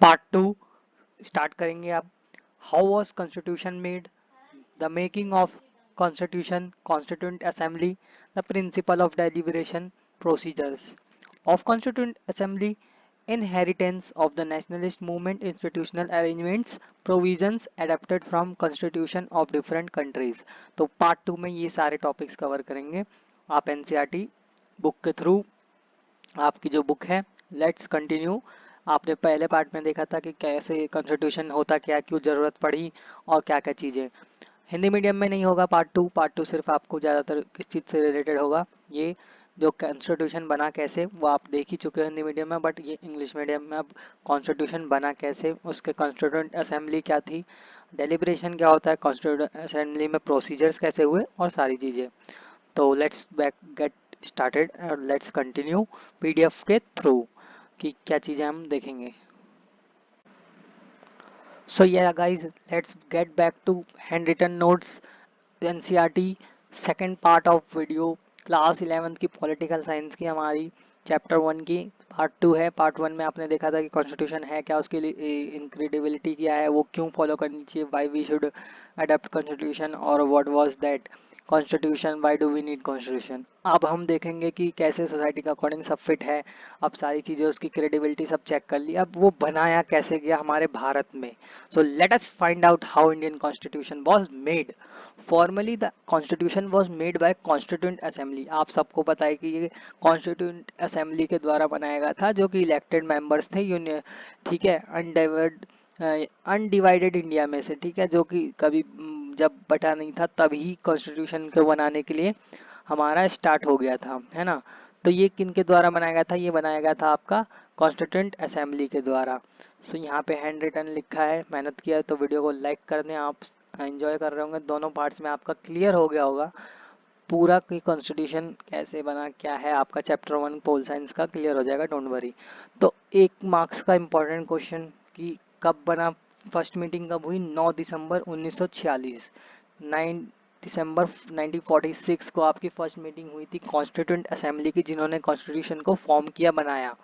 Part 2 start करेंगे अब। How was constitution made, the making of constitution, constituent assembly, the principle of deliberation, procedures of constituent assembly, inheritance of the nationalist movement, institutional arrangements, provisions adapted from constitution of different countries। तो part 2 में ये सारे topics cover करेंगे आप NCERT book के through. आपकी जो book है, लेट्स कंटिन्यू। आपने पहले पार्ट में देखा था कि कैसे कॉन्स्टिट्यूशन होता, क्या क्यों ज़रूरत पड़ी और क्या क्या चीज़ें। हिंदी मीडियम में नहीं होगा पार्ट टू सिर्फ आपको ज़्यादातर किस चीज़ से रिलेटेड होगा, ये जो कॉन्स्टिट्यूशन बना कैसे वो आप देख ही चुके हो हिंदी मीडियम में, बट ये इंग्लिश मीडियम में अब कॉन्स्टिट्यूशन बना कैसे, उसके कॉन्स्टिट्यूंट असेंबली क्या थी, डेलिब्रेशन क्या होता है, कॉन्स्टिट्यूंट असेंबली में प्रोसीजर्स कैसे हुए और सारी चीज़ें। तो लेट्स बैक गेट स्टार्टेड और लेट्स कंटिन्यू पीडीएफ के थ्रू कि क्या चीज़ें हम देखेंगे। So yeah guys, let's get back to handwritten notes NCERT second part of video. Class 11th की पॉलिटिकल साइंस की हमारी चैप्टर 1 की पार्ट 2 है। पार्ट 1 में आपने देखा था कि कॉन्स्टिट्यूशन है क्या, उसके लिए इनक्रेडिबिलिटी क्या है, वो क्यों फॉलो करनी चाहिए, why we should adopt constitution और what was that constitution, why do we need constitution. अब हम देखेंगे कि कैसे सोसाइटी का अकॉर्डिंग सब फिट है। अब सारी चीज़ें उसकी क्रेडिबिलिटी सब चेक कर ली, अब वो बनाया कैसे गया हमारे भारत में। So let us find out how Indian constitution was made. Formally the constitution was made by constituent assembly. आप सबको पता है कि ये कॉन्स्टिट्यूंट असेंबली के द्वारा बनाया गया था, जो कि इलेक्टेड मेंबर्स थे यूनियन, ठीक है, अनडिवाइडेड इंडिया में से, ठीक है, जो कि कभी जब बटा नहीं था तभी कॉन्स्टिट्यूशन को बनाने के लिए हमारा स्टार्ट हो गया था, है ना। तो ये किन के द्वारा बनाया गया था, ये बनाया गया था आपका कॉन्स्टिट्यूंट असेंबली के द्वारा। सो यहाँ पे हैंड रिटन लिखा है, मेहनत किया है तो वीडियो को लाइक कर दें। आप एंजॉय कर रहे होंगे, दोनों पार्ट्स में आपका क्लियर हो गया होगा पूरा कि कॉन्स्टिट्यूशन कैसे बना, क्या है। आपका चैप्टर 1 पोल साइंस का क्लियर हो जाएगा, डोंट वरी। तो 1 मार्क्स का इंपॉर्टेंट क्वेश्चन कि कब बना, फर्स्ट मीटिंग कब हुई, 9 दिसंबर 1946। 9 दिसंबर 1946 को आपकी फर्स्ट मीटिंग हुई थी कॉन्स्टिट्यूंट असेंबली की, जिन्होंने कॉन्स्टिट्यूशन को फॉर्म किया, बनाया।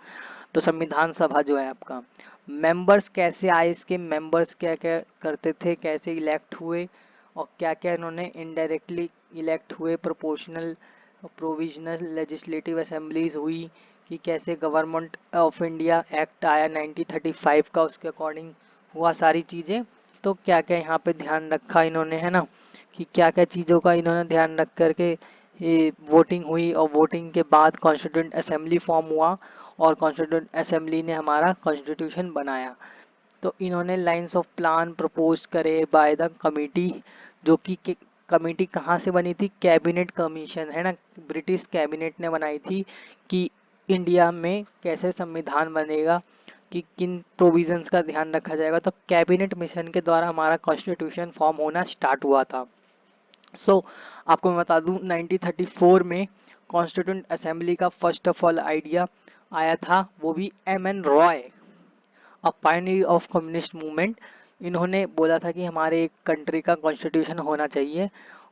तो संविधान सभा जो है आपका, मेंबर्स कैसे आए, इसके मेंबर्स क्या क्या करते थे, कैसे इलेक्ट हुए और क्या क्या इन्होंने इनडायरेक्टली इलेक्ट हुए, प्रोपोर्शनल प्रोविजनल लेजिस्लेटिव असेंबलीज हुई, कि कैसे गवर्नमेंट ऑफ इंडिया एक्ट आया 1935 का, उसके अकॉर्डिंग हुआ सारी चीज़ें। तो क्या क्या यहाँ पे ध्यान रखा इन्होंने, है ना, कि क्या क्या चीज़ों का इन्होंने ध्यान रख करके ये वोटिंग हुई और वोटिंग के बाद कॉन्स्टिट्यूंट असेंबली फॉर्म हुआ और कॉन्स्टिट्यूंट असेंबली ने हमारा कॉन्स्टिट्यूशन बनाया। तो इन्होंने लाइंस ऑफ प्लान प्रपोज करे बाय द कमिटी, जो कि कमिटी कहाँ से बनी थी, कैबिनेट कमीशन, है ना, ब्रिटिश कैबिनेट ने बनाई थी कि इंडिया में कैसे संविधान बनेगा, कि किन प्रोविजंस का ध्यान रखा जाएगा। तो कैबिनेट मिशन के द्वारा हमारा कॉन्स्टिट्यूशन फॉर्म होना स्टार्ट हुआ था। आपको मैं बता दूं 1934 में कॉन्स्टिट्यूंट असेंबली का फर्स्ट ऑफ ऑल आइडिया आया था, वो भी M N Roy, a pioneer of communist movement. इन्होंने बोला था कि हमारे एक कंट्री का कॉन्स्टिट्यूशन होना चाहिए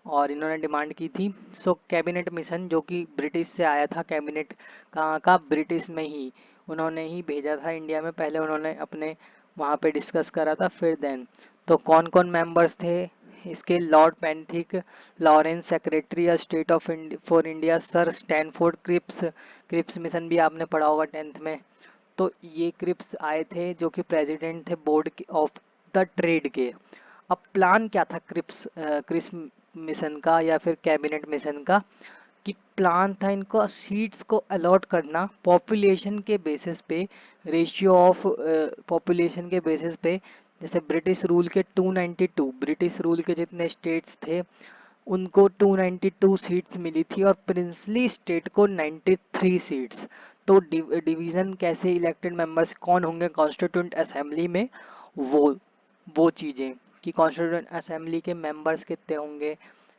और इन्होंने डिमांड की थी। कैबिनेट मिशन जो कि ब्रिटिश से आया था, कैबिनेट कहाँ का, ब्रिटिश में ही उन्होंने ही भेजा था इंडिया में, पहले उन्होंने अपने वहाँ पे डिस्कस करा था, फिर देन। तो कौन कौन मेंबर्स थे इसके, lord Pethick, Lawrence secretary state of for India, sir Stanford Cripps, Cripps mission भी आपने पढ़ा होगा 10th में। तो ये क्रिप्स आए थे जो कि प्रेसिडेंट थे बोर्ड ऑफ द ट्रेड के। अब प्लान क्या था क्रिप्स मिशन का या फिर कैबिनेट मिशन का, कि प्लान था इनको सीट्स को अलॉट करना पॉपुलेशन के बेसिस पे, रेशियो ऑफ पॉपुलेशन के बेसिस पे। जैसे ब्रिटिश रूल के 292, ब्रिटिश रूल के जितने स्टेट्स थे उनको 292 सीट्स मिली थी और प्रिंसली स्टेट को 93 सीट्स। तो डिवीजन कैसे, इलेक्टेड मेंबर्स कौन होंगे कॉन्स्टिट्यूंट असेंबली में, वो वो चीज़ें कि कॉन्स्टिट्यूंट असेंबली के मेंबर्स कितने होंगे,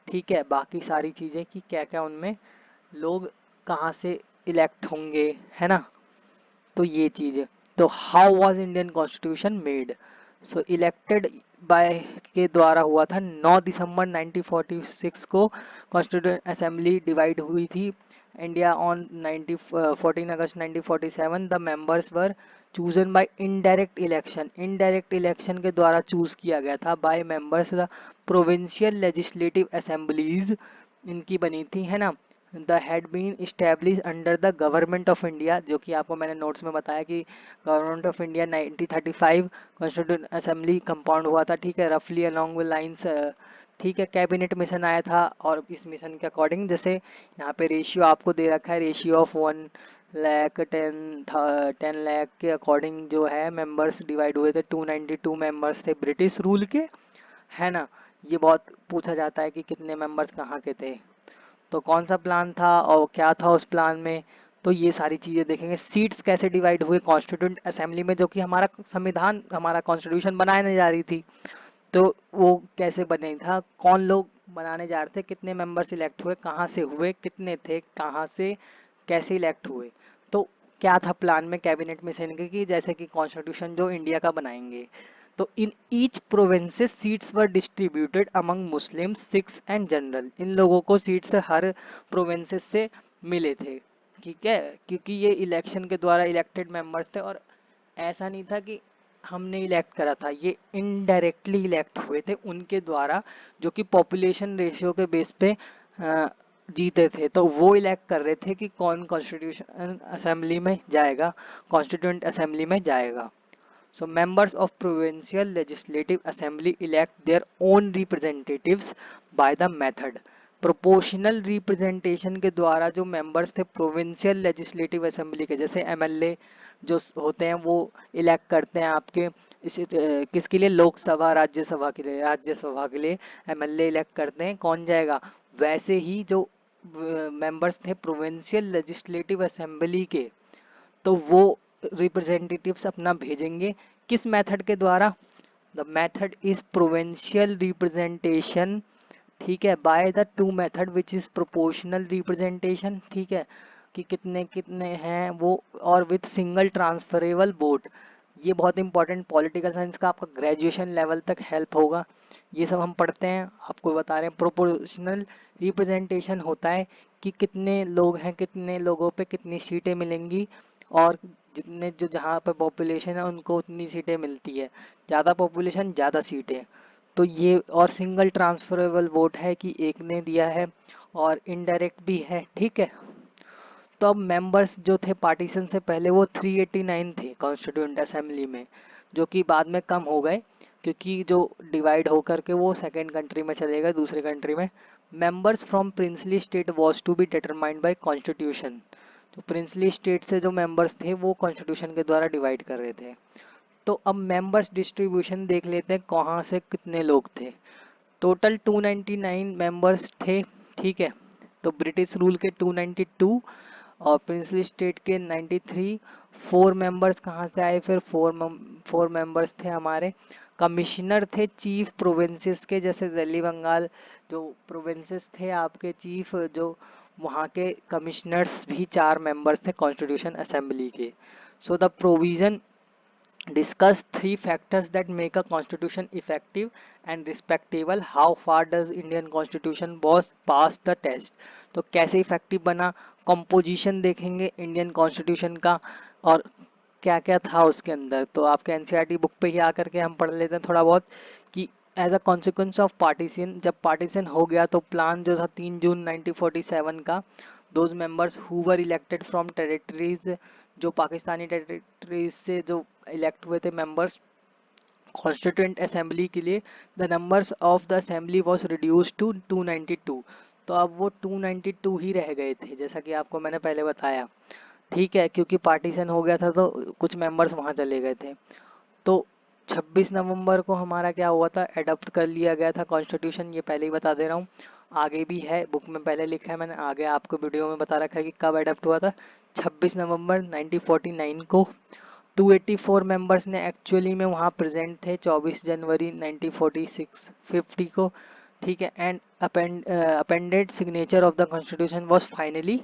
ठीक है, बाकी सारी चीज़ें कि क्या क्या उनमें लोग कहाँ से इलेक्ट होंगे, है ना। तो ये चीज़ है। तो how was Indian constitution made, elected by के द्वारा हुआ था। 9 दिसंबर 1946 को कॉन्स्टिट्यूंट असेंबली डिवाइड हुई थी India on 14 August 1947। The members were chosen by indirect election, indirect election के द्वारा चूज किया गया था by members the provincial legislative assemblies, इनकी बनी थी, है ना। The had been establish under the government of India, जो कि आपको मैंने नोट्स में बताया कि government of India 1935 constituent assembly compound हुआ था, ठीक है, रफली अलोंग विद लाइंस, ठीक है। कैबिनेट मिशन आया था और इस मिशन के अकॉर्डिंग जैसे यहाँ पे रेशियो आपको दे रखा है, रेशियो ऑफ 1 लाख 10 लाख के अकॉर्डिंग जो है मेंबर्स डिवाइड हुए थे। 292 मेंबर्स थे ब्रिटिश रूल के, है ना। ये बहुत पूछा जाता है कि कितने मेंबर्स कहाँ के थे, तो कौन सा प्लान था और क्या था उस प्लान में, तो ये सारी चीज़ें देखेंगे। सीट्स कैसे डिवाइड हुए कॉन्स्टिट्यूंट असेंबली में, जो कि हमारा संविधान, हमारा कॉन्स्टिट्यूशन बनाने जा रही थी, तो वो कैसे बने था, कौन लोग बनाने जा रहे थे, कितने मेंबर्स इलेक्ट हुए, कहाँ से हुए, कितने थे, कहाँ से कैसे इलेक्ट हुए, तो क्या था प्लान में कैबिनेट मिशन के कि जैसे कि कॉन्स्टिट्यूशन जो इंडिया का बनाएंगे। तो in each provinces seats were distributed among Muslims, Sikhs and general, इन लोगों को सीट्स हर प्रोविंसेस से मिले थे, ठीक है, क्योंकि ये इलेक्शन के द्वारा इलेक्टेड मेंबर्स थे और ऐसा नहीं था कि हमने इलेक्ट करा था, ये इनडायरेक्टली इलेक्ट हुए थे उनके द्वारा, जो कि पॉपुलेशन रेशियो के बेस पे जीते थे, तो वो इलेक्ट कर रहे थे कि कौन कॉन्स्टिट्यूशन असेंबली में जाएगा, कॉन्स्टिट्यूंट असेंबली में जाएगा। So members of provincial legislative assembly elect their own representatives by the method proportional representation के द्वारा जो members थे provincial legislative assembly के, जैसे MLA जो होते हैं वो इलेक्ट करते हैं आपके किसके लिए, लोकसभा राज्यसभा के लिए, राज्यसभा के लिए MLA इलेक्ट करते हैं, कौन जाएगा, वैसे ही जो मेंबर्स थे प्रोविंशियल लेजिस्लेटिव असेंबली के, तो वो रिप्रेजेंटेटिव्स अपना भेजेंगे किस मेथड के द्वारा, the method is provincial representation, ठीक है, by the two method which is proportional representation, ठीक है, कि कितने कितने हैं वो, और विथ सिंगल ट्रांसफरेबल वोट। ये बहुत इंपॉर्टेंट पॉलिटिकल साइंस का आपका ग्रेजुएशन लेवल तक हेल्प होगा, ये सब हम पढ़ते हैं, आपको बता रहे हैं। प्रोपोर्शनल रिप्रेजेंटेशन होता है कि कितने लोग हैं, कितने लोगों पे कितनी सीटें मिलेंगी, और जितने जो जहाँ पे पॉपुलेशन है उनको उतनी सीटें मिलती है, ज़्यादा पॉपुलेशन ज़्यादा सीटें, तो ये, और सिंगल ट्रांसफरेबल वोट है कि एक ने दिया है, और इनडायरेक्ट भी है, ठीक है। तो अब मेंबर्स जो थे पार्टीशन से पहले वो 389 थे कॉन्स्टिट्यूंट असेंबली में, जो कि बाद में कम हो गए क्योंकि जो डिवाइड होकर के वो सेकेंड कंट्री में चले गए, दूसरे कंट्री में। Members from princely state was to be determined by constitution, तो प्रिंसली स्टेट से जो मेंबर्स थे वो कॉन्स्टिट्यूशन के द्वारा डिवाइड कर रहे थे। तो अब मेंबर्स डिस्ट्रीब्यूशन देख लेते हैं, कहाँ से कितने लोग थे। टोटल 299 मेंबर्स थे, ठीक है, तो ब्रिटिश रूल के 292 और प्रिंसली स्टेट के 93। 4 मेंबर्स कहाँ से आए फिर, 4 मेंबर्स थे हमारे कमिश्नर थे चीफ प्रोविंसेस के, जैसे दिल्ली बंगाल जो प्रोविंसेस थे आपके चीफ, जो वहाँ के कमिश्नर्स भी 4 मेंबर्स थे कॉन्स्टिट्यूशन असेंबली के। So the provision discuss 3 factors that make a constitution effective and respectable. How far does Indian constitution was pass the test, तो कैसे इफेक्टिव बना, कंपोजिशन देखेंगे इंडियन कॉन्स्टिट्यूशन का और क्या क्या था उसके अंदर, तो आपके एनसीईआरटी बुक पे ही आकर के हम पढ़ लेते हैं थोड़ा बहुत कि as a consequence of partition, जब पार्टीशन हो गया तो प्लान जो था 3 जून 1947 का, those members who were elected from territories, जो पाकिस्तानी टेरिटरीज से जो इलेक्ट हुए थे मेंबर्स कॉन्स्टिट्यूंट असेंबली के लिए, the numbers of the assembly was reduce to 292, तो अब वो 292 ही रह गए थे, जैसा कि आपको मैंने पहले बताया, ठीक है, क्योंकि पार्टीशन हो गया था तो कुछ मेंबर्स वहाँ चले गए थे। तो 26 नवंबर को हमारा क्या हुआ था, एडॉप्ट कर लिया गया था कॉन्स्टिट्यूशन, ये पहले ही बता दे रहा हूँ, आगे भी है बुक में पहले लिखा है मैंने, आगे आपको वीडियो में बता रखा है कि कब एडॉप्ट हुआ था, 26 नवंबर 1949 को। 284 मेंबर्स ने एक्चुअली में वहाँ प्रेजेंट थे 24 जनवरी 1946 50 को, ठीक है, and appended signature of the constitution was finally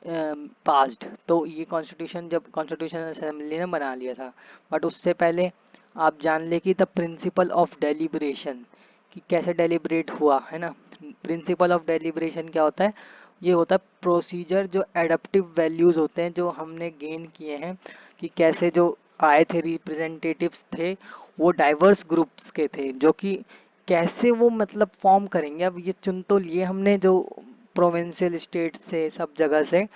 passed, तो ये कॉन्स्टिट्यूशन जब कॉन्स्टिट्यूशन असेंबली ने बना लिया था, बट उससे पहले आप जान ले कि द प्रिंसिपल ऑफ डेलिब्रेशन, कि कैसे डेलिब्रेट हुआ, है ना। प्रिंसिपल ऑफ डेलिब्रेशन क्या होता है, ये होता है प्रोसीजर जो एडप्टिव वैल्यूज होते हैं जो हमने गेन किए हैं, कि कैसे जो आए थे रिप्रेजेंटेटिव्स थे वो डाइवर्स ग्रुप्स के थे, जो कि कैसे वो मतलब फॉर्म करेंगे। अब ये चुन तो लिए हमने जो प्रोविंशियल स्टेट से सब जगह से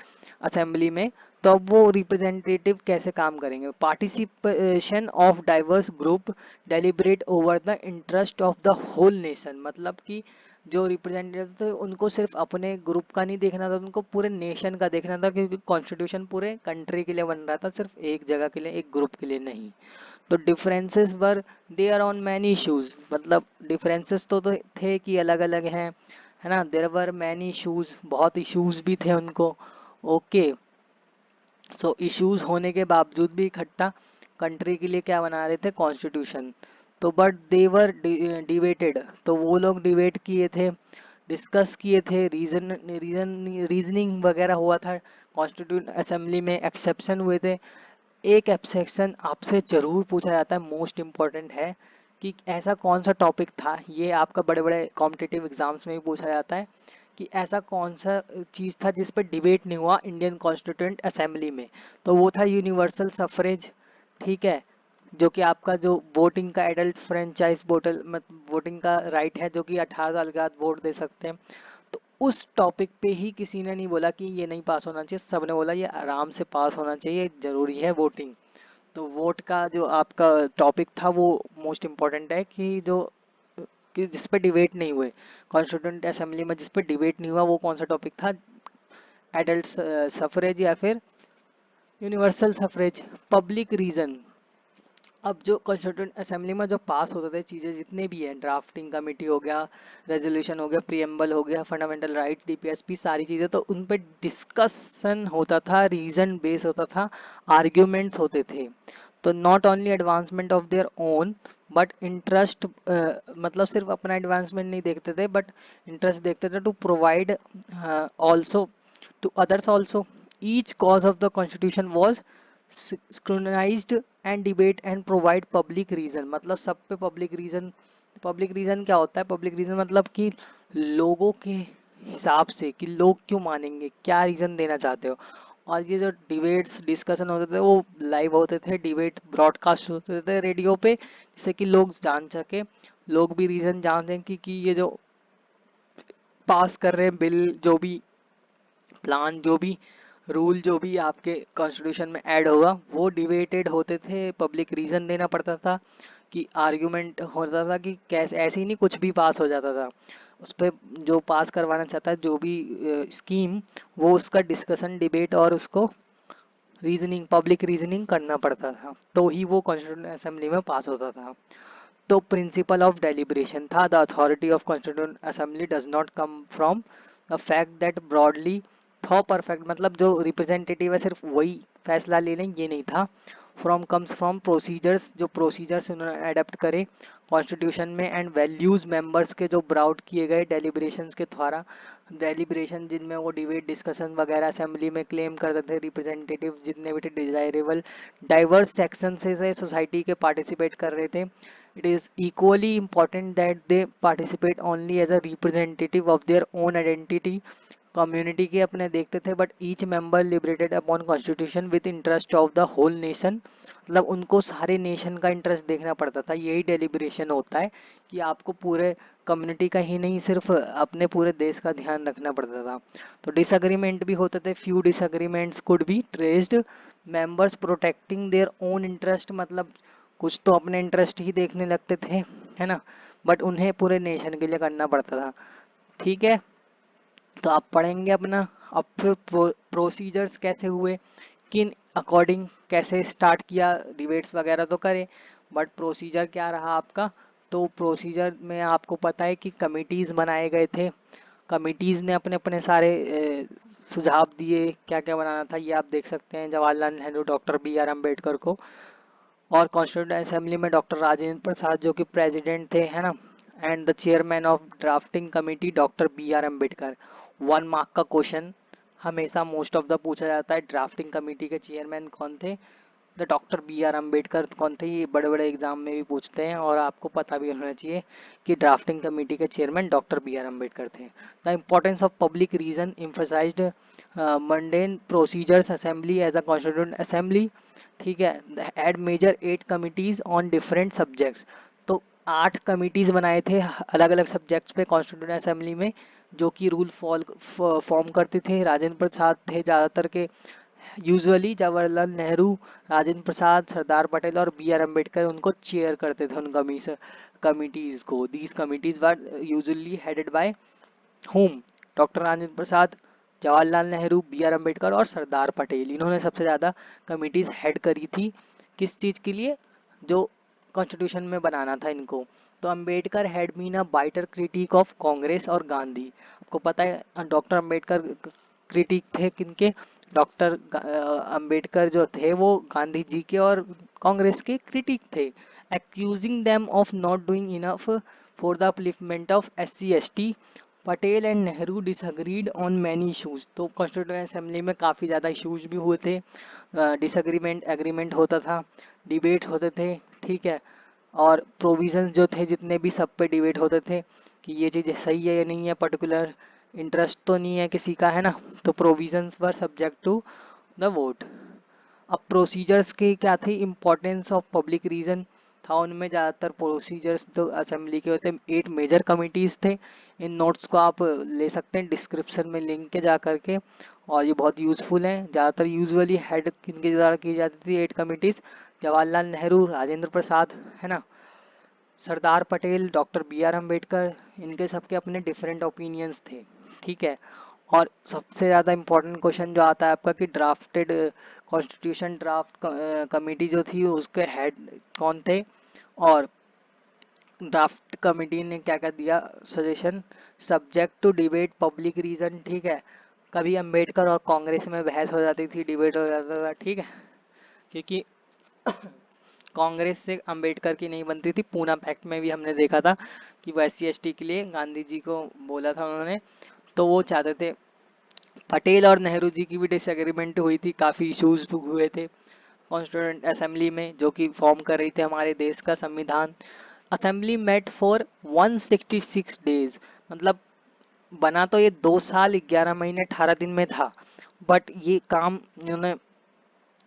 असेंबली में, तो अब वो रिप्रेजेंटेटिव कैसे काम करेंगे। Participation of diverse group deliberate over the interest of the whole nation, मतलब कि जो रिप्रेजेंटेटिव थे उनको सिर्फ अपने ग्रुप का नहीं देखना था, उनको पूरे नेशन का देखना था, क्योंकि कॉन्स्टिट्यूशन पूरे कंट्री के लिए बन रहा था, सिर्फ एक जगह के लिए, एक ग्रुप के लिए नहीं। तो differences were there on many issues, मतलब डिफरेंसेस तो थे कि अलग अलग हैं, है ना। देयर वर मैनी इश्यूज, बहुत इश्यूज भी थे उनको। ओके, सो इश्यूज होने के बावजूद भी इकट्ठा कंट्री के लिए क्या बना रहे थे, कॉन्स्टिट्यूशन। तो बट दे वर डिबेटेड, तो वो लोग डिबेट किए थे, डिस्कस किए थे, रीजनिंग वगैरह हुआ था कॉन्स्टिट्यूशन असेंबली में, एक्सेप्शन हुए थे। एक एक्सेप्शन आपसे जरूर पूछा जाता है, मोस्ट इम्पोर्टेंट है, कि ऐसा कौन सा टॉपिक था, ये आपका बड़े बड़े कॉम्पिटिटिव एग्जाम्स में भी पूछा जाता है, कि ऐसा कौन सा चीज़ था जिस पर डिबेट नहीं हुआ इंडियन कॉन्स्टिट्यूंट असेंबली में। तो वो था यूनिवर्सल सफरेज, ठीक है, जो कि आपका जो वोटिंग का एडल्ट फ्रेंचाइज वोटिंग का राइट है, जो कि 18 साल के बाद वोट दे सकते हैं। तो उस टॉपिक पे ही किसी ने नहीं बोला कि ये नहीं पास होना चाहिए, सबने बोला ये आराम से पास होना चाहिए, जरूरी है वोटिंग। तो वोट का जो आपका टॉपिक था वो मोस्ट इम्पोर्टेंट है, कि जिस पे डिबेट नहीं हुए कॉन्स्टिट्यूंट असेंबली में, जिस पे डिबेट नहीं हुआ वो कौन सा टॉपिक था, एडल्ट सफरेज या फिर यूनिवर्सल सफरेज। पब्लिक रीजन, अब जो कॉन्स्टिट्यूंट असेंबली में जो पास होते थे चीज़ें जितने भी हैं, ड्राफ्टिंग कमेटी हो गया, रेजोल्यूशन हो गया, प्रीएम्बल हो गया, फंडामेंटल राइट, डीपीएसपी, सारी चीज़ें, तो उन पे डिस्कशन होता था, रीजन बेस होता था, आर्ग्यूमेंट्स होते थे। तो not only advancement of their own but interest, मतलब सिर्फ अपना एडवांसमेंट नहीं देखते थे, बट इंटरेस्ट देखते थे, to provide also to others also. Each cause of the constitution was scrutinized and debate and provide public reason, मतलब सब पे पब्लिक रीजन। पब्लिक रीजन क्या होता है, पब्लिक रीजन मतलब कि लोगों के हिसाब से, कि लोग क्यों मानेंगे, क्या रीजन देना चाहते हो। और ये जो डिबेट्स डिस्कशन होते थे वो लाइव होते थे, डिबेट ब्रॉडकास्ट होते थे रेडियो पे, जिससे कि लोग जान सके, लोग भी रीजन जान दें कि ये जो पास कर रहे हैं बिल, जो भी प्लान, जो भी रूल, जो भी आपके कॉन्स्टिट्यूशन में ऐड होगा, वो डिबेटेड होते थे, पब्लिक रीजन देना पड़ता था, कि आर्ग्यूमेंट होता था, कि कैसे ऐसे ही नहीं कुछ भी पास हो जाता था। उस पर जो पास करवाना चाहता है जो भी स्कीम, वो उसका डिस्कशन, डिबेट और उसको रीजनिंग, पब्लिक रीजनिंग करना पड़ता था, तो ही वो कॉन्स्टिट्यूंट असेंबली में पास होता था। तो प्रिंसिपल ऑफ डेलिब्रेशन था, the authority of constituent assembly does not come from the fact that broadly thaw perfect, मतलब जो रिप्रेजेंटेटिव है सिर्फ वही फैसला ले लें, ये नहीं था। फ्रॉम कम्स फ्रॉम प्रोसीजर्स, जो प्रोसीजर्स उन्होंने अडेप्ट करे कॉन्स्टिट्यूशन में, एंड वैल्यूज मेंबर्स के जो ब्राउट किए गए डेलिब्रेशंस के द्वारा, डेलिब्रेशन जिनमें वो डिबेट डिस्कशन वगैरह असेंबली में क्लेम करते थे, रिप्रेजेंटेटिव जितने भी थे डिजायरेबल, डाइवर्स सेक्शन से सोसाइटी के पार्टिसिपेट कर रहे थे। It is equally important that they participate only as a representative of their own identity, community के अपने देखते थे, but each member liberated upon constitution with interest of the whole nation, मतलब उनको सारे नेशन का इंटरेस्ट देखना पड़ता था। यही डेलिब्रेशन होता है, कि आपको पूरे कम्युनिटी का ही नहीं, सिर्फ अपने पूरे देश का ध्यान रखना पड़ता था। तो डिसएग्रीमेंट भी होते थे, few disagreements could be traced, members protecting their own interest, मतलब कुछ तो अपने इंटरेस्ट ही देखने लगते थे, है ना, बट उन्हें पूरे नेशन के लिए करना पड़ता था। ठीक है, तो आप पढ़ेंगे अपना। अब फिर प्रोसीजर्स कैसे हुए, किन अकॉर्डिंग कैसे स्टार्ट किया, डिबेट्स वगैरह तो करे, बट प्रोसीजर क्या रहा आपका। तो प्रोसीजर में आपको पता है कि कमिटीज़ बनाए गए थे, कमिटीज़ ने अपने अपने सारे सुझाव दिए, क्या क्या बनाना था, ये आप देख सकते हैं, जवाहरलाल नेहरू, डॉक्टर BR अम्बेडकर को, और कॉन्स्टिट्यूंट असेंबली में डॉक्टर राजेंद्र प्रसाद जो कि प्रेसिडेंट थे, है ना, and the chairman of drafting committee doctor BR Ambedkar. 1 mark का क्वेश्चन हमेशा मोस्ट ऑफ द पूछा जाता है, ड्राफ्टिंग कमेटी के चेयरमैन कौन थे, द डॉक्टर BR अम्बेडकर कौन थे, ये बड़े बड़े एग्जाम में भी पूछते हैं, और आपको पता भी होना चाहिए कि ड्राफ्टिंग कमेटी के चेयरमैन डॉक्टर BR अम्बेडकर थे। The importance of public reason emphasized mundane procedures assembly as a constituent assembly, ठीक है। Had major 8 committees on different subjects. तो 8 कमिटीज बनाए थे अलग अलग सब्जेक्ट्स पे कॉन्स्टिट्यूंट असेंबली में, जो कि रूल फॉर्म करते थे। राजेंद्र प्रसाद थे ज़्यादातर के, यूजुअली जवाहरलाल नेहरू, राजेंद्र प्रसाद, सरदार पटेल और बी आर अम्बेडकर उनको चेयर करते थे उन कमिटीज को। These committees were usually headed by home, doctor Rajendra Prasad, Jawaharlal Nehru, B R Ambedkar और सरदार पटेल। इन्होंने सबसे ज़्यादा कमिटीज हेड करी थी। किस चीज़ के लिए? जो कॉन्स्टिट्यूशन में बनाना था इनको। तो Ambedkar had been a bitter critic of Congress और गांधी। आपको पता है डॉक्टर अम्बेडकर क्रिटिक थे किनके? डॉक्टर अम्बेडकर जो थे वो गांधी जी के और कांग्रेस के क्रिटिक थे। Accusing them of not doing enough for the upliftment of SC ST। Patel and Nehru disagreed on many issues. तो कॉन्स्टिट्यूएंट असेंबली में काफ़ी ज़्यादा इशूज भी हुए थे, डिसअग्रीमेंट एग्रीमेंट होता था, डिबेट होते थे, ठीक है। और प्रोविजंस जो थे जितने भी, सब पे डिबेट होते थे कि ये चीज़ सही है या नहीं है, पर्टिकुलर इंटरेस्ट तो नहीं है किसी का, है ना। तो provisions were subject to the vote. अब प्रोसीजर्स की क्या थी? इम्पोर्टेंस ऑफ पब्लिक रीजन था उनमें। ज़्यादातर प्रोसीजर्स जो असेंबली के होते हैं, 8 मेजर कमिटीज़ थे। इन नोट्स को आप ले सकते हैं डिस्क्रिप्शन में लिंक के जा करके, और ये बहुत यूज़फुल हैं। ज़्यादातर यूजुअली हेड किनके द्वारा की जाती थी 8 कमिटीज़? जवाहरलाल नेहरू, राजेंद्र प्रसाद, है ना, Sardar Patel, doctor B R Ambedkar. इनके सबके अपने डिफरेंट ओपिनियंस थे, ठीक है। और सबसे ज़्यादा इम्पोर्टेंट क्वेश्चन जो आता है आपका कि ड्राफ्टेड कॉन्स्टिट्यूशन ड्राफ्ट कमेटी जो थी उसके हेड कौन थे? और ड्राफ्ट कमेटी ने क्या क्या दिया suggestion? Subject to debate public reason, ठीक है। कभी अम्बेडकर और कांग्रेस में बहस हो जाती थी, डिबेट हो जाता था, ठीक है, क्योंकि कांग्रेस से अम्बेडकर की नहीं बनती थी। पूना पैक्ट में भी हमने देखा था कि वो SC ST के लिए गांधी जी को बोला था उन्होंने, तो वो चाहते थे। पटेल और नेहरू जी की भी डिसएग्रीमेंट हुई थी, काफ़ी इश्यूज हुए थे कॉन्स्टिट्यूएंट असेंबली में, जो कि फॉर्म कर रही थी हमारे देश का संविधान। असेंबली मेट फॉर 166 डेज, मतलब बना तो ये 2 साल 11 महीने 18 दिन में था, बट ये काम इन्होंने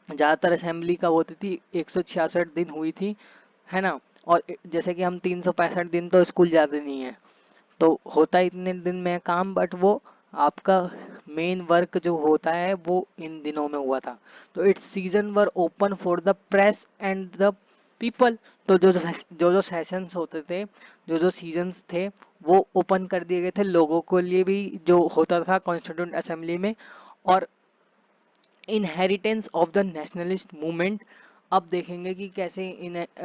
ज़्यादातर असेंबली का होती थी 166 दिन हुई थी, है ना। और जैसे कि हम 365 दिन तो स्कूल जाते नहीं हैं, तो होता इतने दिन में काम, बट वो आपका मेन वर्क जो होता है वो इन दिनों में हुआ था। तो it's season were open for the press and the people. तो जो सेशंस होते थे, जो सीजन्स थे, वो ओपन कर दिए गए थे लोगों के लिए भी, जो होता था कॉन्स्टिट्यूंट असेंबली में। और inheritance of the nationalist movement. अब देखेंगे कि कैसे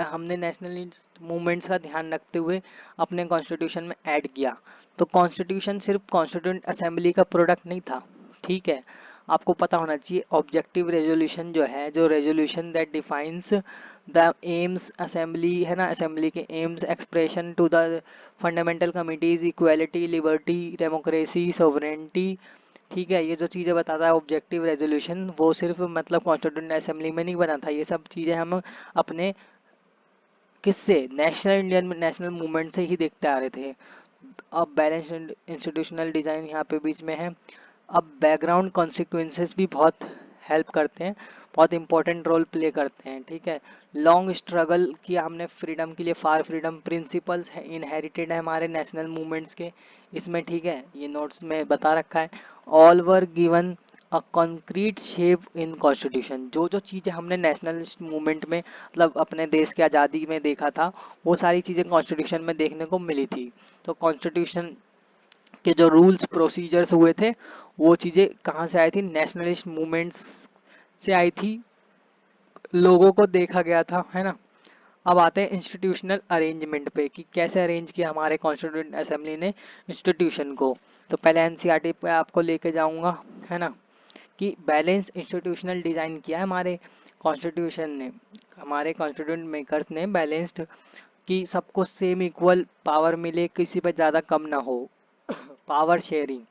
हमने नेशनलिस्ट मूवमेंट्स का ध्यान रखते हुए अपने कॉन्स्टिट्यूशन में ऐड किया। तो कॉन्स्टिट्यूशन सिर्फ कॉन्स्टिट्यूंट असेंबली का प्रोडक्ट नहीं था, ठीक है। आपको पता होना चाहिए ऑब्जेक्टिव रेजोल्यूशन जो है, जो resolution that defines the aims assembly, है ना, असेंबली के aims, expression to the fundamental committees, equality, liberty, democracy, sovereignty, ठीक है। ये जो चीज़ें बताता है ऑब्जेक्टिव रेजोल्यूशन, वो सिर्फ मतलब कॉन्स्टिट्यूंट असेंबली में नहीं बना था। ये सब चीज़ें हम अपने किससे, नेशनल इंडियन नेशनल मूवमेंट से ही देखते आ रहे थे। अब बैलेंस इंस्टीट्यूशनल डिज़ाइन यहाँ पे बीच में है। अब बैकग्राउंड कॉन्सिक्वेंसेस भी बहुत हेल्प करते हैं, बहुत इंपॉर्टेंट रोल प्ले करते हैं, ठीक है। लॉन्ग स्ट्रगल किया हमने फ्रीडम के लिए, फार फ्रीडम प्रिंसिपल्स है इनहेरिटेड है हमारे नेशनल मूवमेंट्स के इसमें, ठीक है। ये नोट्स में बता रखा है। All were given a concrete shape in constitution. जो जो चीज़ें हमने नेशनलिस्ट मूवमेंट में, मतलब अपने देश की आज़ादी में देखा था, वो सारी चीज़ें कॉन्स्टिट्यूशन में देखने को मिली थी। तो कॉन्स्टिट्यूशन के जो रूल्स प्रोसीजर्स हुए थे, वो चीज़ें कहाँ से आई थी? नेशनलिस्ट मूवमेंट्स से आई थी, लोगों को देखा गया था, है ना। अब आते हैं इंस्टीट्यूशनल अरेंजमेंट पे कि कैसे अरेंज किया हमारे कॉन्स्टिट्यूंट असेंबली ने इंस्टीट्यूशन को। तो पहले NCERT पे आपको लेके जाऊंगा, है ना, कि बैलेंस इंस्टीट्यूशनल डिज़ाइन किया है हमारे कॉन्स्टिट्यूशन ने, हमारे कॉन्स्टिट्यूंट मेकर्स ने बैलेंस्ड, कि सबको सेम इक्वल पावर मिले, किसी पे ज़्यादा कम ना हो, power sharing.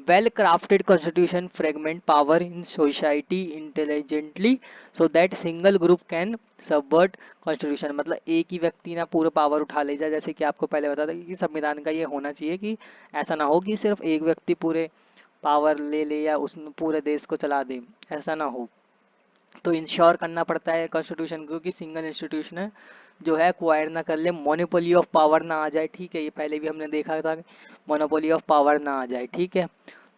Well crafted constitution fragment power in society intelligently so that single group can subvert constitution. मतलब एक ही व्यक्ति ना पूरा पावर उठा ले जाए, जैसे कि आपको पहले बता था कि संविधान का ये होना चाहिए कि ऐसा ना हो कि सिर्फ एक व्यक्ति पूरे पावर ले ले या उस पूरे देश को चला दे, ऐसा ना हो। तो इंश्योर करना पड़ता है कॉन्स्टिट्यूशन को कि सिंगल इंस्टीट्यूशन जो है एक्वायर ना कर ले, मोनोपोली ऑफ पावर ना आ जाए। ठीक है, ये पहले भी हमने देखा था, मोनोपोली ऑफ पावर ना आ जाए। ठीक है,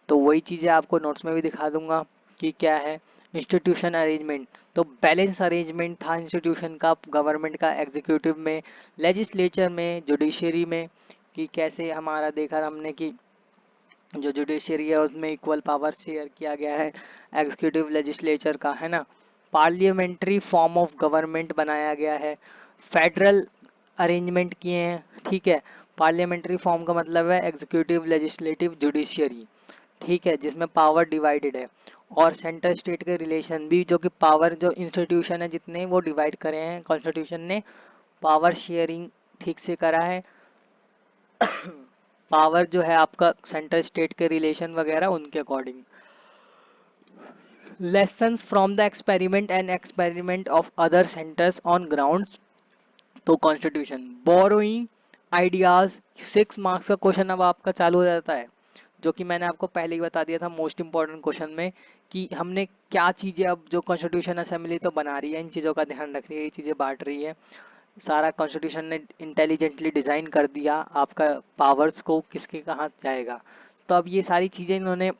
तो वही चीज़ें आपको नोट्स में भी दिखा दूंगा कि क्या है इंस्टीट्यूशन अरेंजमेंट। तो बैलेंस अरेंजमेंट था इंस्टीट्यूशन का, गवर्नमेंट का, एग्जीक्यूटिव में, लेजिस्लेचर में, जुडिशरी में, कि कैसे हमारा देखा हमने कि जो जुडिशरी है उसमें इक्वल पावर शेयर किया गया है एग्जीक्यूटिव लेजिस्लेचर का, है ना। पार्लियामेंट्री फॉर्म ऑफ गवर्नमेंट बनाया गया है, फेडरल अरेंजमेंट किए हैं। ठीक है, पार्लियामेंट्री फॉर्म का मतलब है एग्जीक्यूटिव लेजिस्लेटिव जुडिशियरी। ठीक है, जिसमें पावर डिवाइडेड है, और सेंट्रल स्टेट के रिलेशन भी, जो कि पावर जो इंस्टीट्यूशन है जितने वो डिवाइड करे हैं कॉन्स्टिट्यूशन ने, पावर शेयरिंग ठीक से करा है। पावर जो है आपका सेंट्रल स्टेट के रिलेशन वगैरह उनके according. Lessons from the experiment and experiment of other centres on grounds. तो कॉन्स्टिट्यूशन बोरोइंग आइडियाज, 6 मार्क्स का क्वेश्चन अब आपका चालू हो जाता है, जो कि मैंने आपको पहले ही बता दिया था मोस्ट इंपॉर्टेंट क्वेश्चन में, कि हमने क्या चीज़ें अब जो कॉन्स्टिट्यूशन असेंबली तो बना रही है, इन चीज़ों का ध्यान रख रही है, ये चीज़ें बांट रही है। सारा कॉन्स्टिट्यूशन ने इंटेलिजेंटली डिज़ाइन कर दिया आपका पावर्स को किसके कहाँ जाएगा। तो अब ये सारी चीज़ें इन्होंने,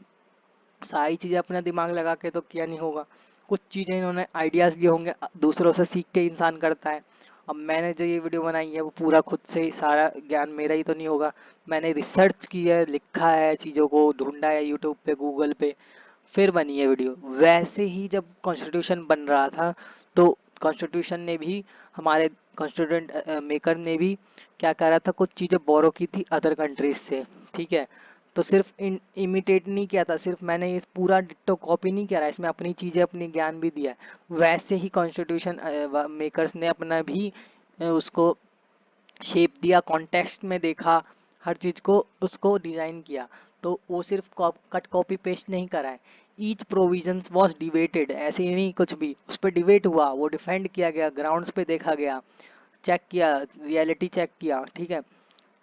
सारी चीज़ें अपना दिमाग लगा के तो किया नहीं होगा, कुछ चीज़ें इन्होंने आइडियाज़ लिए होंगे, दूसरों से सीख के इंसान करता है। अब मैंने जो ये वीडियो बनाई है वो पूरा खुद से ही, सारा ज्ञान मेरा ही तो नहीं होगा, मैंने रिसर्च की है, लिखा है, चीज़ों को ढूंढा है यूट्यूब पे, गूगल पे, फिर बनी है वीडियो। वैसे ही जब कॉन्स्टिट्यूशन बन रहा था तो कॉन्स्टिट्यूशन ने भी, हमारे कॉन्स्टिट्यूंट मेकर ने भी क्या करा था, कुछ चीज़ें बोरो की थी अदर कंट्रीज से। ठीक है, तो सिर्फ इमिटेट नहीं किया था, सिर्फ मैंने इस पूरा डिट्टो कॉपी नहीं किया, इसमें अपनी चीज़ें, अपनी ज्ञान भी दिया है। वैसे ही कॉन्स्टिट्यूशन मेकर्स ने अपना भी उसको शेप दिया, कॉन्टेक्स्ट में देखा, हर चीज़ को उसको डिज़ाइन किया। तो वो सिर्फ कट कॉपी पेस्ट नहीं करा है, ईच प्रोविजंस वॉज डिबेटेड, ऐसे ही नहीं कुछ भी, उस पर डिबेट हुआ, वो डिफेंड किया गया, ग्राउंड्स पे देखा गया, चेक किया, रियलिटी चेक किया। ठीक है,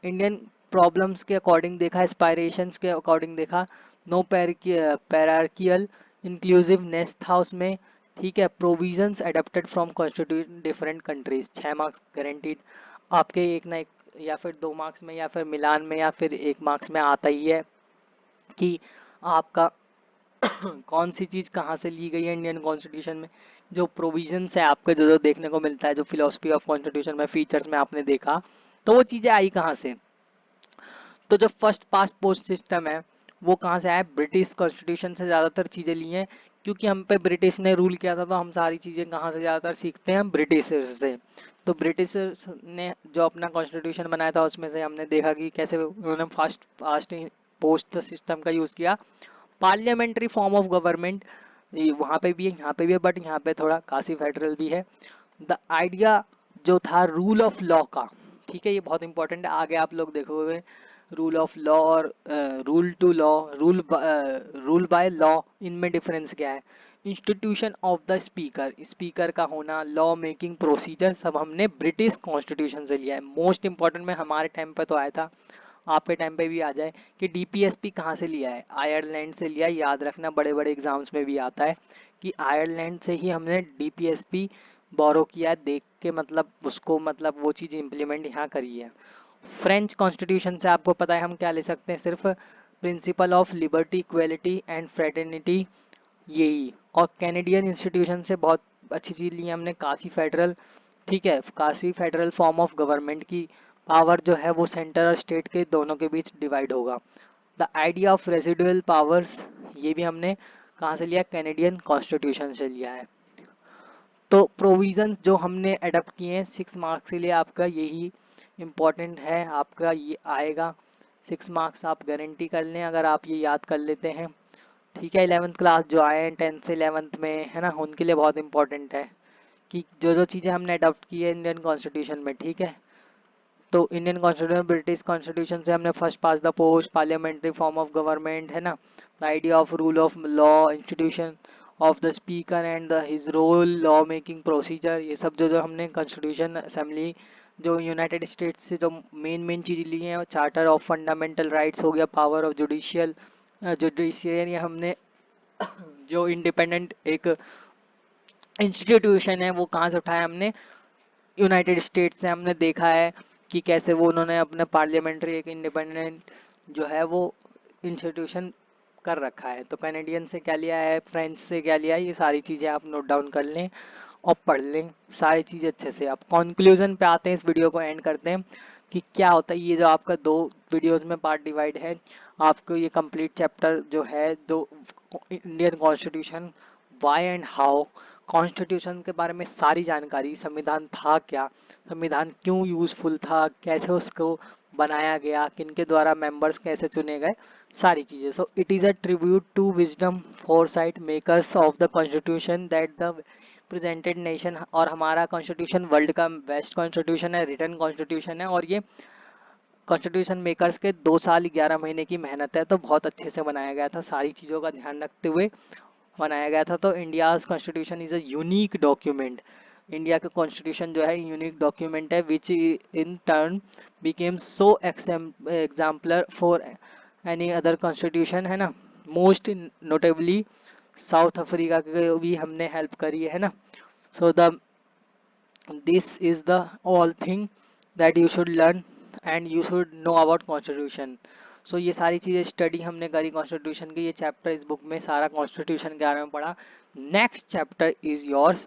इंडियन प्रॉब्लम्स के अकॉर्डिंग देखा, एस्पायरेशंस के अकॉर्डिंग देखा, नो पैरार्कियल इंक्लूसिवनेस था उसमें। ठीक है, provisions adapted from constitution different countries, 6 marks guaranteed आपके, एक ना एक, या फिर 2 मार्क्स में, या फिर मिलान में, या फिर 1 मार्क्स में आता ही है कि आपका कौन सी चीज़ कहाँ से ली गई है इंडियन कॉन्स्टिट्यूशन में, जो प्रोविजंस है आपके, जो जो देखने को मिलता है, जो फिलोसफी ऑफ कॉन्स्टिट्यूशन में फीचर्स में आपने देखा, तो वो चीज़ें आई कहाँ से। तो जो फर्स्ट पास्ट पोस्ट सिस्टम है वो कहाँ से आया, ब्रिटिश कॉन्स्टिट्यूशन से ज़्यादातर चीज़ें ली हैं, क्योंकि हम पे ब्रिटिश ने रूल किया था, तो हम सारी चीज़ें कहाँ से ज़्यादातर सीखते हैं, ब्रिटिशर्स से। तो ब्रिटिशर्स ने जो अपना कॉन्स्टिट्यूशन बनाया था उसमें से हमने देखा कि कैसे उन्होंने फर्स्ट पास्ट पोस्ट सिस्टम का यूज़ किया। पार्लियामेंट्री फॉर्म ऑफ गवर्नमेंट वहाँ पे भी है, यहाँ पे भी है, बट यहाँ पे थोड़ा काशी फेडरल भी है। द आइडिया जो था रूल ऑफ लॉ का, ठीक है, ये बहुत इंपॉर्टेंट है, आगे आप लोग देखोगे रूल ऑफ लॉ और rule to law, rule by law, इनमें डिफरेंस क्या है। Institution of the speaker, speaker का होना, लॉ मेकिंग प्रोसीजर, सब हमने ब्रिटिश कॉन्स्टिट्यूशन से लिया है। मोस्ट इंपॉर्टेंट में हमारे टाइम पे तो आया था, आपके टाइम पे भी आ जाए, कि डीपीएसपी कहाँ से लिया है, आयरलैंड से लिया है। याद रखना, बड़े बड़े एग्जाम्स में भी आता है कि आयरलैंड से ही हमने डीपीएसपी बोरो किया, देख के मतलब उसको, मतलब वो चीज़ इम्प्लीमेंट यहाँ करी है। फ्रेंच कॉन्स्टिट्यूशन से आपको पता है हम क्या ले सकते हैं, सिर्फ principle of liberty, equality and fraternity, यही। और कैनेडियन इंस्टीट्यूशन से बहुत अच्छी चीज़ ली है हमने, काशी फेडरल। ठीक है, Kashi federal form of government की पावर जो है वो सेंटर और स्टेट के दोनों के बीच डिवाइड होगा। The idea of residual powers, ये भी हमने कहाँ से लिया, कैनेडियन कॉन्स्टिट्यूशन से लिया है। तो प्रोविजंस जो हमने अडॉप्ट किए हैं 6 मार्क्स के लिए, आपका यही इम्पोर्टेंट है, आपका ये आएगा 6 मार्क्स, आप गारंटी कर लें अगर आप ये याद कर लेते हैं। ठीक है, 11th क्लास जो आए हैं 10th से 11th में, है ना, उनके लिए बहुत इंपॉर्टेंट है कि जो जो चीज़ें हमने अडॉप्ट की है इंडियन कॉन्स्टिट्यूशन में। ठीक है, तो इंडियन कॉन्स्टिट्यूशन, ब्रिटिश कॉन्स्टिट्यूशन से हमने first past the post, parliamentary form of government, है ना, the idea of rule of law, institution of the speaker and his role, law making procedure, ये सब जो जो हमने कॉन्स्टिट्यूशन असेंबली जो यूनाइटेड स्टेट्स से जो मेन चीज़ ली है, चार्टर ऑफ फंडामेंटल राइट्स हो गया, पावर ऑफ जुडिशियरी हमने जो इंडिपेंडेंट एक इंस्टीट्यूशन है वो कहाँ से उठाया हमने, यूनाइटेड स्टेट्स से हमने देखा है कि कैसे वो उन्होंने अपने पार्लियामेंट्री एक इंडिपेंडेंट जो है वो इंस्टीट्यूशन कर रखा है। तो कैनेडियन से क्या लिया है, फ्रेंच से क्या लिया है, ये सारी चीज़ें आप नोट डाउन कर लें और पढ़ लें सारी चीज़ें अच्छे से। आप कंक्लूजन पे आते हैं, इस वीडियो को एंड करते हैं कि क्या होता है। ये जो आपका 2 वीडियोस में पार्ट डिवाइड है, आपको ये कंप्लीट चैप्टर जो है, दो Indian constitution why and how, constitution के बारे में सारी जानकारी, संविधान था क्या, संविधान क्यों यूजफुल था, कैसे उसको बनाया गया, किनके द्वारा मेंबर्स कैसे चुने गए, सारी चीज़ें। So it is a tribute to wisdom foresight makers of the constitution that the presented nation. और हमारा कॉन्स्टिट्यूशन वर्ल्ड का बेस्ट कॉन्स्टिट्यूशन है, रिटर्न कॉन्स्टिट्यूशन है, और ये कॉन्स्टिट्यूशन मेकर्स के 2 साल 11 महीने की मेहनत है। तो बहुत अच्छे से बनाया गया था, सारी चीज़ों का ध्यान रखते हुए बनाया गया था। तो India's constitution is a unique document. India का कॉन्स्टिट्यूशन जो है यूनिक डॉक्यूमेंट है, which in turn became so exemplar for any other constitution, है ना। मोस्ट नोटेबली साउथ अफ्रीका के भी हमने हेल्प करी है ना। So the this is the all thing that you should learn and you should know about constitution. So ये सारी चीज़ें स्टडी हमने करी कॉन्स्टिट्यूशन की, ये चैप्टर इस बुक में सारा कॉन्स्टिट्यूशन के बारे में पढ़ा। Next chapter is yours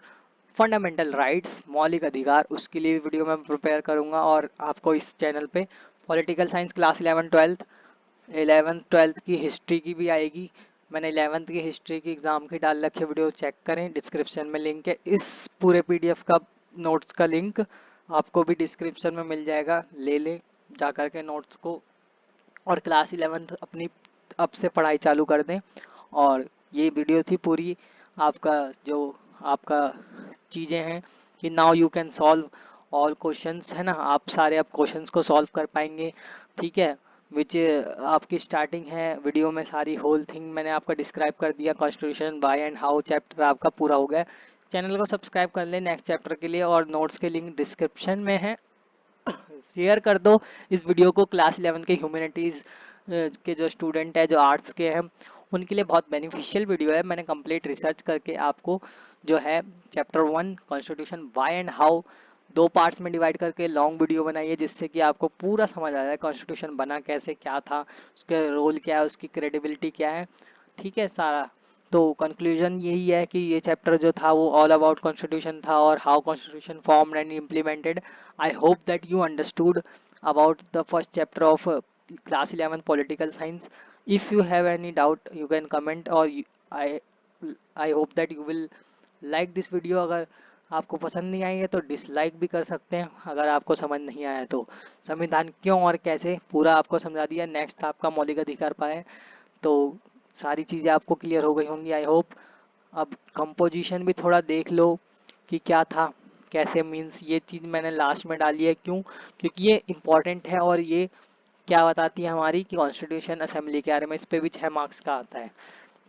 fundamental rights, मौलिक अधिकार, उसके लिए वीडियो मैं प्रिपेयर करूंगा और आपको इस चैनल पे political science class 11th 12th की हिस्ट्री की भी आएगी। मैंने 11th की हिस्ट्री की एग्जाम की डाल रखी वीडियो, चेक करें, डिस्क्रिप्शन में लिंक है। इस पूरे पीडीएफ का नोट्स का लिंक आपको भी डिस्क्रिप्शन में मिल जाएगा, ले लें जा कर के नोट्स को, और क्लास 11th अपनी अब से पढ़ाई चालू कर दें। और ये वीडियो थी पूरी आपका जो आपका चीज़ें हैं कि now you can solve all questions, है ना। आप सारे अब क्वेश्चंस को सॉल्व कर पाएंगे, ठीक है। विच आपकी स्टार्टिंग है वीडियो में, सारी होल थिंग मैंने आपका डिस्क्राइब कर दिया। Constitution why and how chapter आपका पूरा हो गया। चैनल को सब्सक्राइब कर लें नेक्स्ट चैप्टर के लिए, और नोट्स के लिंक डिस्क्रिप्शन में है। शेयर कर दो इस वीडियो को, क्लास 11 के ह्यूमैनिटीज़ के जो स्टूडेंट है, जो आर्ट्स के हैं, उनके लिए बहुत बेनिफिशियल वीडियो है। मैंने कंप्लीट रिसर्च करके आपको जो है chapter 1 constitution why and how 2 parts में डिवाइड करके लॉन्ग वीडियो बनाई है, जिससे कि आपको पूरा समझ आ जाए कॉन्स्टिट्यूशन बना कैसे, क्या था, उसके रोल क्या है, उसकी क्रेडिबिलिटी क्या है, ठीक है सारा। तो कंक्लूजन यही है कि ये चैप्टर जो था वो ऑल अबाउट कॉन्स्टिट्यूशन था और how constitution formed and implemented. I hope that you understood about the first chapter of class 11 political science. If you have any doubt you can comment, or I hope that you will like this video. अगर आपको पसंद नहीं आई है तो dislike भी कर सकते हैं, अगर आपको समझ नहीं आया तो। संविधान क्यों और कैसे पूरा आपको समझा दिया। नेक्स्ट आपका मौलिक अधिकार पाए, तो सारी चीज़ें आपको क्लियर हो गई होंगी आई होप। अब कंपोजिशन भी थोड़ा देख लो कि क्या था कैसे, मीन्स ये चीज़ मैंने लास्ट में डाली है, क्यों, क्योंकि ये इम्पॉर्टेंट है और ये क्या बताती है हमारी कि कॉन्स्टिट्यूशन असेंबली के बारे में। इस पे भी 6 मार्क्स का आता है,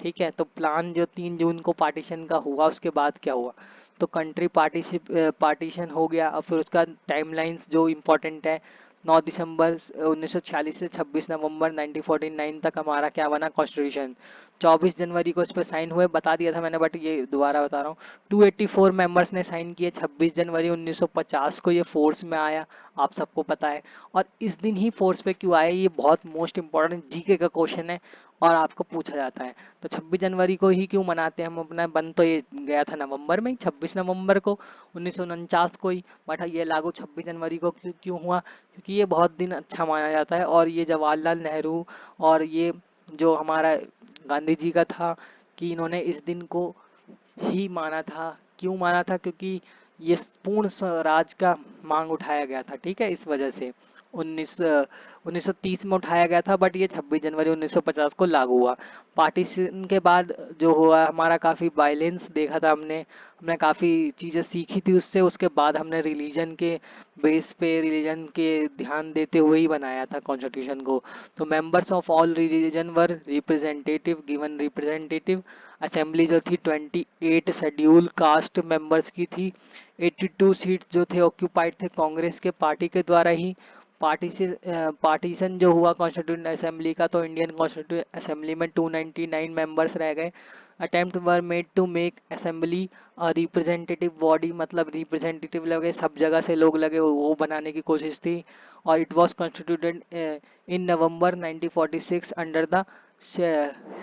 ठीक है। तो प्लान जो 3 जून को पार्टीशन का हुआ, उसके बाद क्या हुआ, तो कंट्री पार्टीशन हो गया। और फिर उसका टाइमलाइंस जो इम्पोर्टेंट है, 9 दिसंबर 1946 से 26 नवंबर 1949 तक हमारा क्या बना कॉन्स्टिट्यूशन। 24 जनवरी को इस पर साइन हुए, बता दिया था मैंने बट ये दोबारा बता रहा हूँ। 284 मेंबर्स ने साइन किए। 26 जनवरी 1950 को ये फोर्स में आया, आप सबको पता है। और इस दिन ही फोर्स पे क्यों आया, ये बहुत मोस्ट इंपॉर्टेंट जीके का क्वेश्चन है और आपको पूछा जाता है। तो 26 जनवरी को ही क्यों मनाते हैं हम अपना, बन तो ये गया था नवंबर में ही, 26 नवंबर को 1949 को ही, बट ये लागू 26 जनवरी को क्यों हुआ, क्योंकि ये बहुत दिन अच्छा माना जाता है। और ये जवाहरलाल नेहरू और ये जो हमारा गांधी जी का था कि इन्होंने इस दिन को ही माना था। क्यों माना था, क्योंकि ये पूर्ण स्वराज का मांग उठाया गया था, ठीक है। इस वजह से 1930 में उठाया गया था, बट ये 26 जनवरी 1950 को लागू हुआ। पार्टीशन के बाद जो हुआ हमारा, काफ़ी वायलेंस देखा था हमने, हमने काफ़ी चीज़ें सीखी थी उससे। उसके बाद हमने रिलीजन के बेस पे, रिलीजन के ध्यान देते हुए ही बनाया था कॉन्स्टिट्यूशन को। तो members of all religion were representative given representative assembly जो थी 28 शेड्यूल कास्ट मेंबर्स की थी। 82 सीट्स जो थे ऑक्यूपाइड थे कांग्रेस के पार्टी के द्वारा ही। पार्टीशन जो हुआ कॉन्स्टिट्यूंट असेंबली का, तो इंडियन कॉन्स्टिट्यूंट असेंबली में 299 मेंबर्स रह गए। Attempt were made to make assembly a representative body, मतलब रिप्रेजेंटेटिव लगे, सब जगह से लोग लगे, वो बनाने की कोशिश थी। और it was constituted in November 1946 under the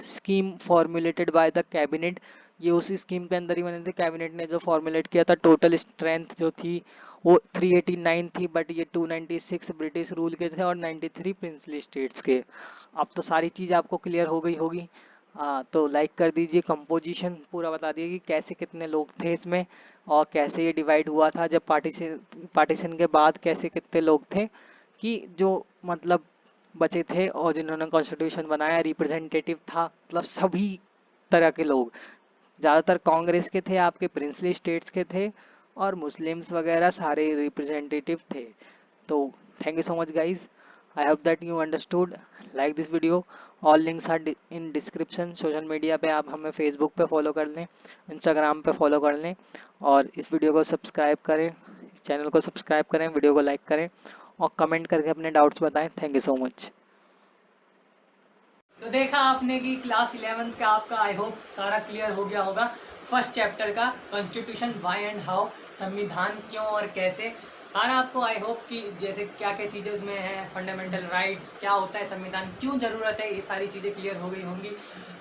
scheme formulated by the cabinet. ये उसी स्कीम के अंदर ही बने थे, कैबिनेट ने जो फॉर्मुलेट किया था। टोटल स्ट्रेंथ जो थी वो 389 थी, बट ये 296 ब्रिटिश रूल के थे और 93 प्रिंसली स्टेट्स के। अब तो सारी चीज़ आपको क्लियर हो गई होगी। तो लाइक कर दीजिए, कंपोजिशन पूरा बता दिए कि कैसे कितने लोग थे इसमें और कैसे ये डिवाइड हुआ था, जब पार्टीशन के बाद कैसे कितने लोग थे कि जो मतलब बचे थे और जिन्होंने कॉन्स्टिट्यूशन बनाया। रिप्रेजेंटेटिव था, मतलब सभी तरह के लोग, ज़्यादातर कांग्रेस के थे, आपके प्रिंसली स्टेट्स के थे और मुस्लिम्स वगैरह सारे रिप्रेजेंटेटिव थे। तो thank you so much guys, I hope that you understood. Like this video, all links are in description. Social media पे आप हमें फेसबुक पे फॉलो कर लें, इंस्टाग्राम पे फॉलो कर लें और इस वीडियो को सब्सक्राइब करें, इस चैनल को सब्सक्राइब करें, वीडियो को लाइक करें और कमेंट करके अपने डाउट्स बताएं। Thank you so much. तो देखा आपने कि क्लास 11th का आपका आई होप सारा क्लियर हो गया होगा। फर्स्ट चैप्टर का कॉन्स्टिट्यूशन व्हाई एंड हाउ, संविधान क्यों और कैसे, सारा आपको आई होप कि जैसे क्या क्या चीज़ें उसमें हैं, फंडामेंटल राइट्स क्या होता है, संविधान क्यों ज़रूरत है, ये सारी चीज़ें क्लियर हो गई होंगी।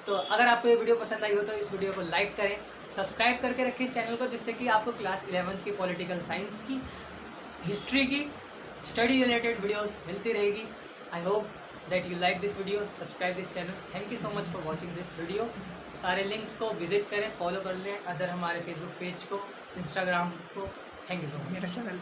तो अगर आपको ये वीडियो पसंद आई हो तो इस वीडियो को लाइक करें, सब्सक्राइब करके रखें इस चैनल को, जिससे कि आपको क्लास 11th की पॉलिटिकल साइंस की, हिस्ट्री की, स्टडी रिलेटेड वीडियोज़ मिलती रहेगी। I hope that you like this video, subscribe this channel. Thank you so much for watching this video. सारे लिंक्स को विजिट करें, फॉलो कर लें अदर हमारे फेसबुक पेज को, इंस्टाग्राम को। Thank you so much. मेरा चैनल